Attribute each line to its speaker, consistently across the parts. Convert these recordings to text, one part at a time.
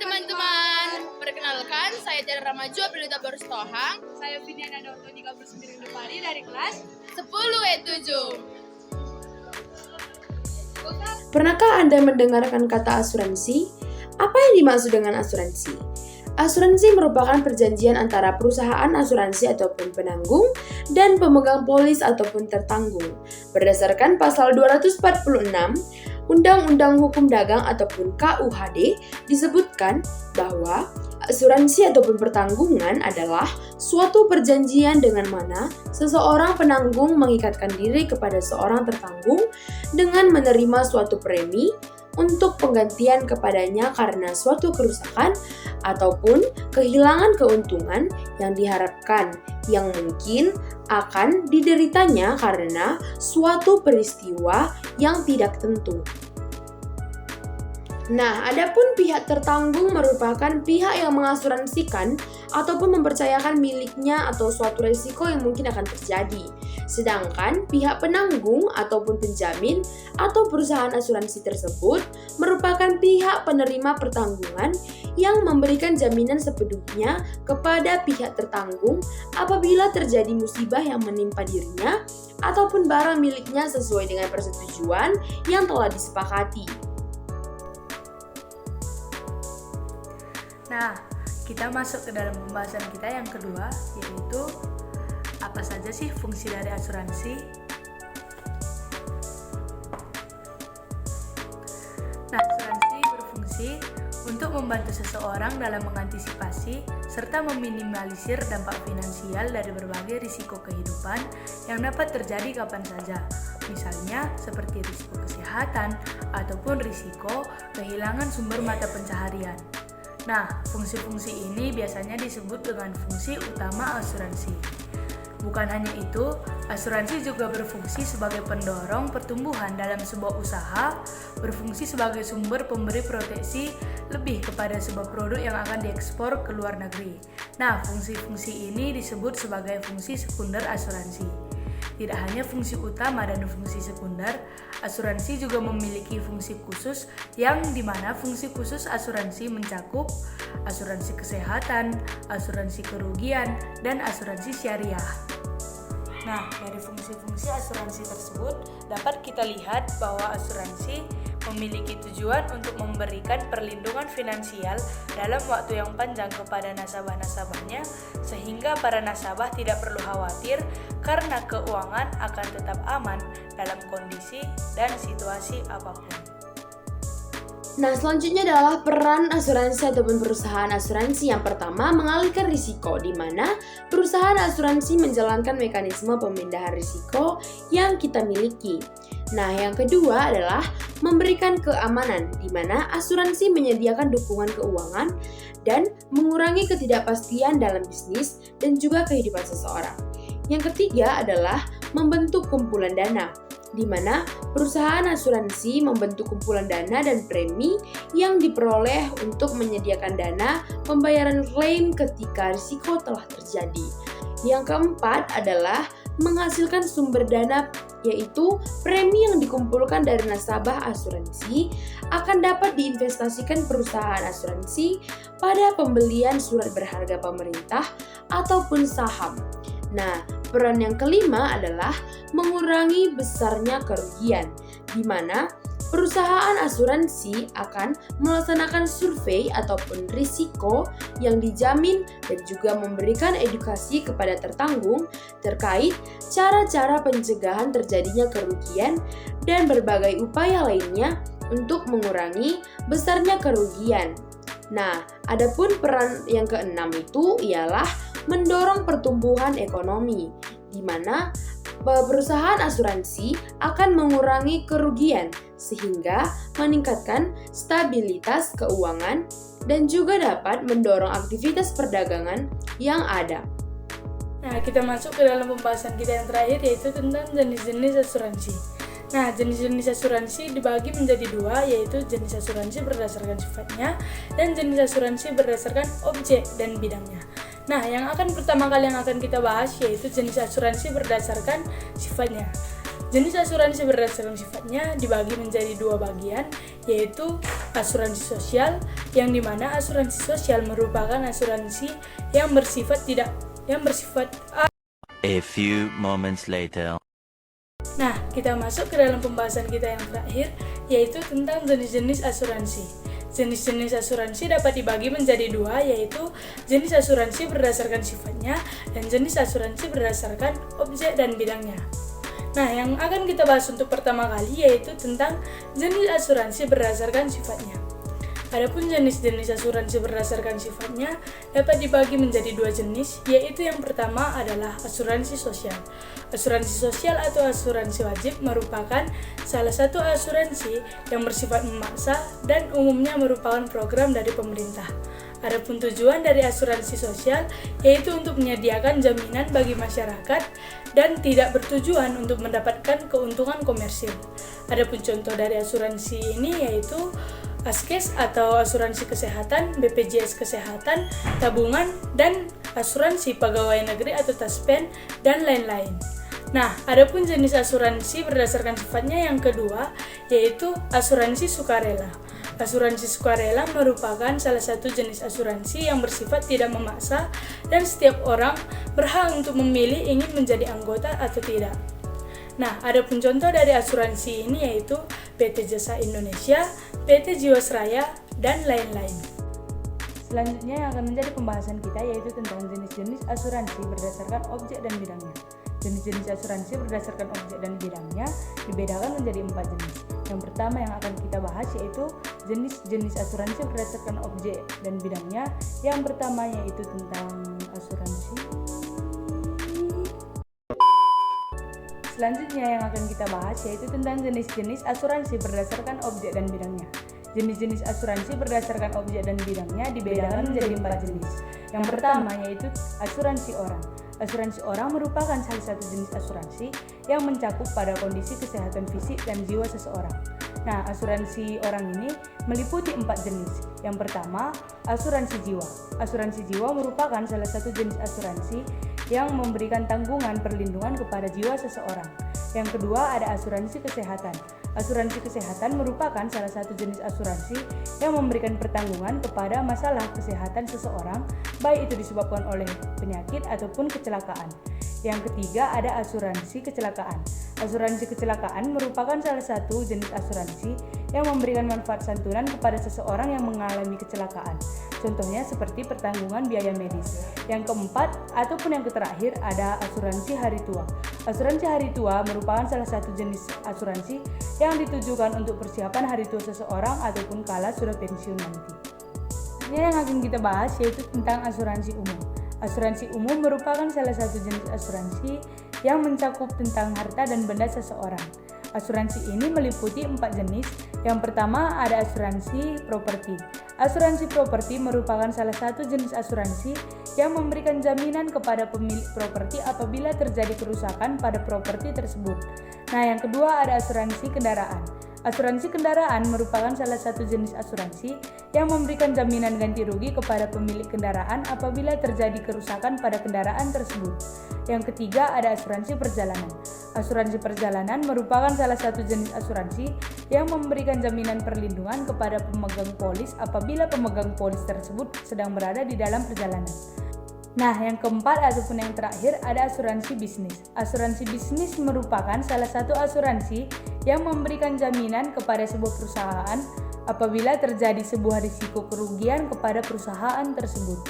Speaker 1: teman-teman, perkenalkan saya Tiara Ramaju Apelita Berstohang.
Speaker 2: Saya Viniana Dauto 39 Depari dari kelas
Speaker 1: 10E7.
Speaker 3: Pernahkah Anda mendengarkan kata asuransi? Apa yang dimaksud dengan asuransi? Asuransi merupakan perjanjian antara perusahaan asuransi ataupun penanggung dan pemegang polis ataupun tertanggung. Berdasarkan pasal 246 Undang-Undang Hukum Dagang ataupun KUHD disebutkan bahwa asuransi ataupun pertanggungan adalah suatu perjanjian dengan mana seseorang penanggung mengikatkan diri kepada seorang tertanggung dengan menerima suatu premi untuk penggantian kepadanya karena suatu kerusakan ataupun kehilangan keuntungan yang diharapkan yang mungkin akan dideritanya karena suatu peristiwa yang tidak tentu. Nah, adapun pihak tertanggung merupakan pihak yang mengasuransikan ataupun mempercayakan miliknya atau suatu risiko yang mungkin akan terjadi. Sedangkan pihak penanggung ataupun penjamin atau perusahaan asuransi tersebut merupakan pihak penerima pertanggungan yang memberikan jaminan sepenuhnya kepada pihak tertanggung apabila terjadi musibah yang menimpa dirinya ataupun barang miliknya sesuai dengan persetujuan yang telah disepakati.
Speaker 2: Nah, kita masuk ke dalam pembahasan kita yang kedua, yaitu apa saja sih fungsi dari asuransi? Nah, asuransi berfungsi untuk membantu seseorang dalam mengantisipasi serta meminimalisir dampak finansial dari berbagai risiko kehidupan yang dapat terjadi kapan saja. Misalnya seperti risiko kesehatan ataupun risiko kehilangan sumber mata pencaharian. Nah, fungsi-fungsi ini biasanya disebut dengan fungsi utama asuransi. Bukan hanya itu, asuransi juga berfungsi sebagai pendorong pertumbuhan dalam sebuah usaha, berfungsi sebagai sumber pemberi proteksi lebih kepada sebuah produk yang akan diekspor ke luar negeri. Nah, fungsi-fungsi ini disebut sebagai fungsi sekunder asuransi. Tidak hanya fungsi utama dan fungsi sekunder, asuransi juga memiliki fungsi khusus yang dimana fungsi khusus asuransi mencakup asuransi kesehatan, asuransi kerugian, dan asuransi syariah. Nah, dari fungsi-fungsi asuransi tersebut dapat kita lihat bahwa asuransi memiliki tujuan untuk memberikan perlindungan finansial dalam waktu yang panjang kepada nasabah-nasabahnya sehingga para nasabah tidak perlu khawatir karena keuangan akan tetap aman dalam kondisi dan situasi apapun.
Speaker 3: Nah, selanjutnya adalah peran asuransi ataupun perusahaan asuransi. Yang pertama, mengalihkan risiko, di mana perusahaan asuransi menjalankan mekanisme pemindahan risiko yang kita miliki. Nah, yang kedua adalah memberikan keamanan, di mana asuransi menyediakan dukungan keuangan dan mengurangi ketidakpastian dalam bisnis dan juga kehidupan seseorang. Yang ketiga adalah membentuk kumpulan dana, di mana perusahaan asuransi membentuk kumpulan dana dan premi yang diperoleh untuk menyediakan dana pembayaran klaim ketika risiko telah terjadi. Yang keempat adalah menghasilkan sumber dana, yaitu premi yang dikumpulkan dari nasabah asuransi akan dapat diinvestasikan perusahaan asuransi pada pembelian surat berharga pemerintah ataupun saham. Nah, peran yang kelima adalah mengurangi besarnya kerugian, di mana perusahaan asuransi akan melaksanakan survei ataupun risiko yang dijamin dan juga memberikan edukasi kepada tertanggung terkait cara-cara pencegahan terjadinya kerugian dan berbagai upaya lainnya untuk mengurangi besarnya kerugian. Nah, adapun peran yang keenam itu ialah mendorong pertumbuhan ekonomi, di mana perusahaan asuransi akan mengurangi kerugian sehingga meningkatkan stabilitas keuangan dan juga dapat mendorong aktivitas perdagangan yang ada.
Speaker 2: Nah, kita masuk ke dalam pembahasan kita yang terakhir, yaitu tentang jenis-jenis asuransi. Nah, jenis-jenis asuransi dibagi menjadi dua, yaitu jenis asuransi berdasarkan sifatnya dan jenis asuransi berdasarkan objek dan bidangnya. Nah, yang pertama kali yang akan kita bahas yaitu jenis asuransi berdasarkan sifatnya. Jenis asuransi berdasarkan sifatnya dibagi menjadi dua bagian, yaitu asuransi sosial, yang dimana asuransi sosial merupakan asuransi yang bersifat
Speaker 4: A few moments later.
Speaker 2: Nah, kita masuk ke dalam pembahasan kita yang terakhir, yaitu tentang jenis-jenis asuransi. Jenis-jenis asuransi dapat dibagi menjadi dua, yaitu jenis asuransi berdasarkan sifatnya dan jenis asuransi berdasarkan objek dan bidangnya. Nah, yang akan kita bahas untuk pertama kali yaitu tentang jenis asuransi berdasarkan sifatnya. Adapun jenis-jenis asuransi berdasarkan sifatnya dapat dibagi menjadi dua jenis, yaitu yang pertama adalah asuransi sosial. Asuransi sosial atau asuransi wajib merupakan salah satu asuransi yang bersifat memaksa dan umumnya merupakan program dari pemerintah. Adapun tujuan dari asuransi sosial yaitu untuk menyediakan jaminan bagi masyarakat dan tidak bertujuan untuk mendapatkan keuntungan komersil. Adapun contoh dari asuransi ini yaitu Askes atau asuransi kesehatan, BPJS kesehatan, tabungan, dan asuransi pegawai negeri atau TASPEN, dan lain-lain. Nah, adapun jenis asuransi berdasarkan sifatnya yang kedua, yaitu asuransi sukarela. Asuransi sukarela merupakan salah satu jenis asuransi yang bersifat tidak memaksa dan setiap orang berhak untuk memilih ingin menjadi anggota atau tidak. Nah, adapun contoh dari asuransi ini yaitu PT Jasa Indonesia, PT Jiwasraya, dan lain-lain. Selanjutnya yang akan menjadi pembahasan kita yaitu tentang jenis-jenis asuransi berdasarkan objek dan bidangnya. Jenis-jenis asuransi berdasarkan objek dan bidangnya dibedakan menjadi 4 jenis. Yang pertama yang akan kita bahas yaitu jenis-jenis asuransi berdasarkan objek dan bidangnya. Yang pertama yaitu tentang asuransi. Selanjutnya yang akan kita bahas yaitu tentang jenis-jenis asuransi berdasarkan objek dan bidangnya. Jenis-jenis asuransi berdasarkan objek dan bidangnya dibedakan menjadi 4 jenis. Yang pertama yaitu asuransi orang. Asuransi orang merupakan salah satu jenis asuransi yang mencakup pada kondisi kesehatan fisik dan jiwa seseorang. Nah, asuransi orang ini meliputi 4 jenis. Yang pertama, asuransi jiwa. Asuransi jiwa merupakan salah satu jenis asuransi yang memberikan tanggungan perlindungan kepada jiwa seseorang. Yang kedua, ada asuransi kesehatan. Asuransi kesehatan merupakan salah satu jenis asuransi yang memberikan pertanggungan kepada masalah kesehatan seseorang, baik itu disebabkan oleh penyakit ataupun kecelakaan. Yang ketiga, ada asuransi kecelakaan. Asuransi kecelakaan merupakan salah satu jenis asuransi yang memberikan manfaat santunan kepada seseorang yang mengalami kecelakaan. Contohnya seperti pertanggungan biaya medis. Yang keempat ataupun yang terakhir ada asuransi hari tua. Asuransi hari tua merupakan salah satu jenis asuransi yang ditujukan untuk persiapan hari tua seseorang ataupun kala sudah pensiun nanti. Ini yang akan kita bahas yaitu tentang asuransi umum. Asuransi umum merupakan salah satu jenis asuransi yang mencakup tentang harta dan benda seseorang. Asuransi ini meliputi 4 jenis. Yang pertama ada asuransi properti. Asuransi properti merupakan salah satu jenis asuransi yang memberikan jaminan kepada pemilik properti apabila terjadi kerusakan pada properti tersebut. Nah, yang kedua ada asuransi kendaraan. Asuransi kendaraan merupakan salah satu jenis asuransi yang memberikan jaminan ganti rugi kepada pemilik kendaraan apabila terjadi kerusakan pada kendaraan tersebut. Yang ketiga ada asuransi perjalanan. Asuransi perjalanan merupakan salah satu jenis asuransi yang memberikan jaminan perlindungan kepada pemegang polis apabila pemegang polis tersebut sedang berada di dalam perjalanan. Nah, yang keempat ataupun yang terakhir ada asuransi bisnis. Asuransi bisnis merupakan salah satu asuransi yang memberikan jaminan kepada sebuah perusahaan apabila terjadi sebuah risiko kerugian kepada perusahaan tersebut.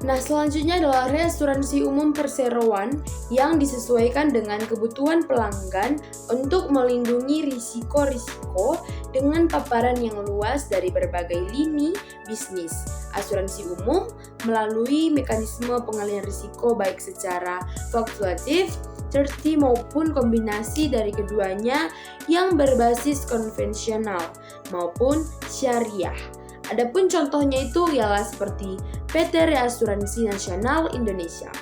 Speaker 3: Nah, selanjutnya adalah reasuransi umum perseroan yang disesuaikan dengan kebutuhan pelanggan untuk melindungi risiko-risiko dengan paparan yang luas dari berbagai lini bisnis. Asuransi umum melalui mekanisme pengalihan risiko baik secara fluktuatif, terti maupun kombinasi dari keduanya yang berbasis konvensional maupun syariah. Adapun contohnya itu ialah seperti PT Reasuransi Nasional Indonesia.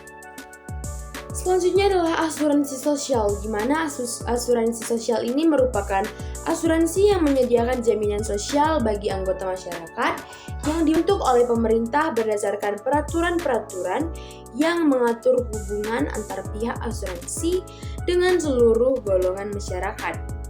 Speaker 3: Selanjutnya adalah asuransi sosial, di mana asuransi sosial ini merupakan asuransi yang menyediakan jaminan sosial bagi anggota masyarakat yang dibentuk oleh pemerintah berdasarkan peraturan-peraturan yang mengatur hubungan antar pihak asuransi dengan seluruh golongan masyarakat.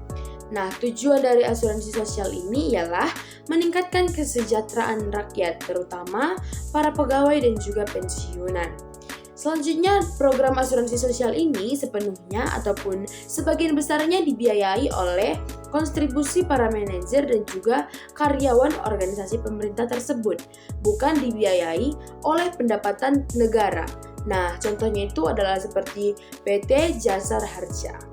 Speaker 3: Nah, tujuan dari asuransi sosial ini ialah meningkatkan kesejahteraan rakyat, terutama para pegawai dan juga pensiunan. Selanjutnya, program asuransi sosial ini sepenuhnya ataupun sebagian besarnya dibiayai oleh kontribusi para manajer dan juga karyawan organisasi pemerintah tersebut, bukan dibiayai oleh pendapatan negara. Nah, contohnya itu adalah seperti PT Jasara Harja.